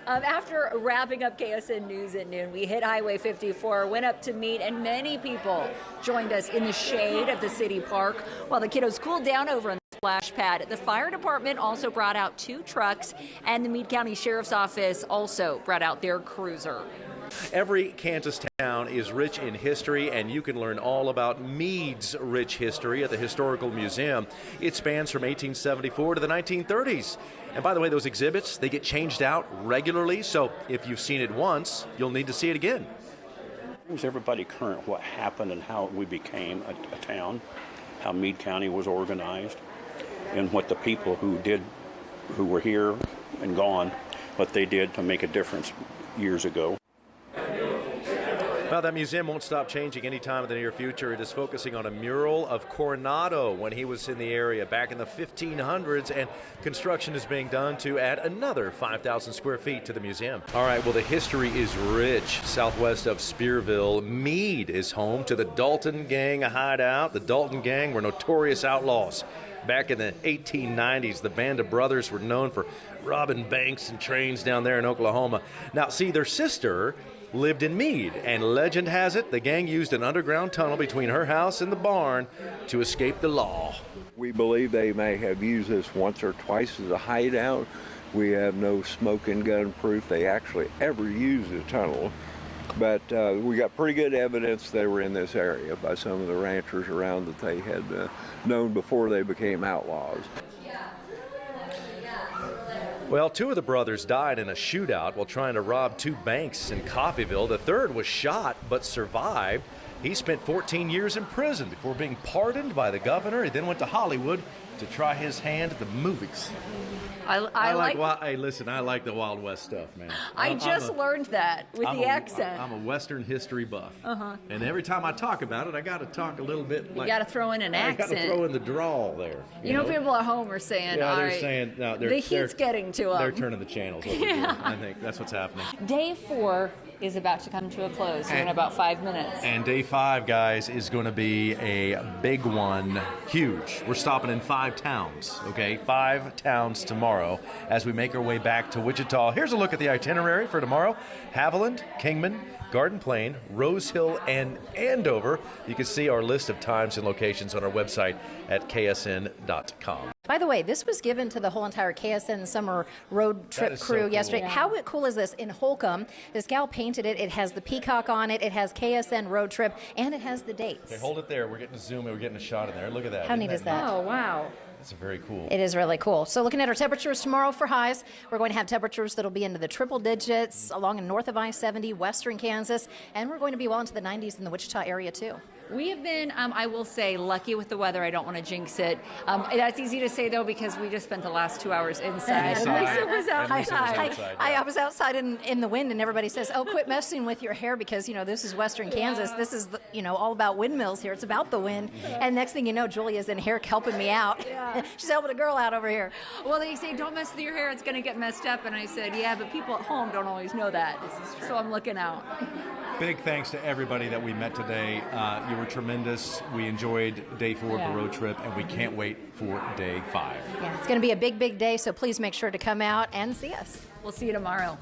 After wrapping up KSN News at noon, we hit Highway 54, went up to Meade, and many people joined us in the shade of the city park while the kiddos cooled down over on the splash pad. The fire department also brought out 2 trucks, and the Meade County Sheriff's Office also brought out their cruiser. Every Kansas town is rich in history, and you can learn all about Meade's rich history at the Historical Museum. It spans from 1874 to the 1930s. And by the way, those exhibits, they get changed out regularly, so if you've seen it once, you'll need to see it again. Brings everybody current what happened and how we became a town, how Meade County was organized, and what the people who were here and gone, what they did to make a difference years ago. Well, that museum won't stop changing anytime in the near future. It is focusing on a mural of Coronado when he was in the area back in the 1500s, and construction is being done to add another 5,000 square feet to the museum. All right, well, the history is rich. Southwest of Spearville, Meade is home to the Dalton Gang hideout. The Dalton Gang were notorious outlaws. Back in the 1890s, the band of brothers were known for robbing banks and trains down there in Oklahoma. Now, see, their sister lived in Meade, and legend has it the gang used an underground tunnel between her house and the barn to escape the law. We believe they may have used this once or twice as a hideout. We have no smoke and gun proof they actually ever used the tunnel, but we got pretty good evidence they were in this area by some of the ranchers around that they had known before they became outlaws. Well, 2 of the brothers died in a shootout while trying to rob 2 banks in Coffeyville. The third was shot but survived. He spent 14 years in prison before being pardoned by the governor. He then went to Hollywood to try his hand at the movies. I like hey, listen, I like the Wild West stuff, man. I just learned that with the accent. I'm a Western history buff. And every time I talk about it, I got to talk a little bit like... You got to throw in an accent. I got to throw in the drawl there. You know, people at home are saying, yeah, all they're right, saying, no, the heat's getting to them. They're turning the channels over here. I think that's what's happening. Day 4 is about to come to a close in about 5 minutes. And day 5, guys, is going to be a big one, huge. We're stopping in 5 towns, okay? 5 towns tomorrow as we make our way back to Wichita. Here's a look at the itinerary for tomorrow. Haviland, Kingman, Garden Plain, Rose Hill, and Andover. You can see our list of times and locations on our website at ksn.com. By the way, this was given to the whole entire KSN Summer Road Trip crew yesterday. Yeah. How cool is this? In Holcomb, this gal painted it. It has the peacock on it. It has KSN Road Trip, and it has the dates. Okay, hold it there. We're getting a zoom in. We're getting a shot in there. Look at that. How neat is that? Oh, wow. That's very cool. It is really cool. So looking at our temperatures tomorrow for highs, we're going to have temperatures that'll be into the triple digits along and north of I-70, western Kansas, and we're going to be well into the 90s in the Wichita area too. We have been, I will say, lucky with the weather. I don't want to jinx it. That's easy to say, though, because we just spent the last 2 hours inside. Lisa was outside. I was outside in the wind, and everybody says, oh, quit messing with your hair because, you know, this is western Kansas. This is, you know, all about windmills here. It's about the wind. And next thing you know, Julia's in here helping me out. She's helping a girl out over here. Well, they say, don't mess with your hair. It's going to get messed up. And I said, yeah, but people at home don't always know that. So I'm looking out. Big thanks to everybody that we met today. You were tremendous. We enjoyed day 4 of the road trip, and we can't wait for day 5. Yeah, it's going to be a big, big day, so please make sure to come out and see us. We'll see you tomorrow.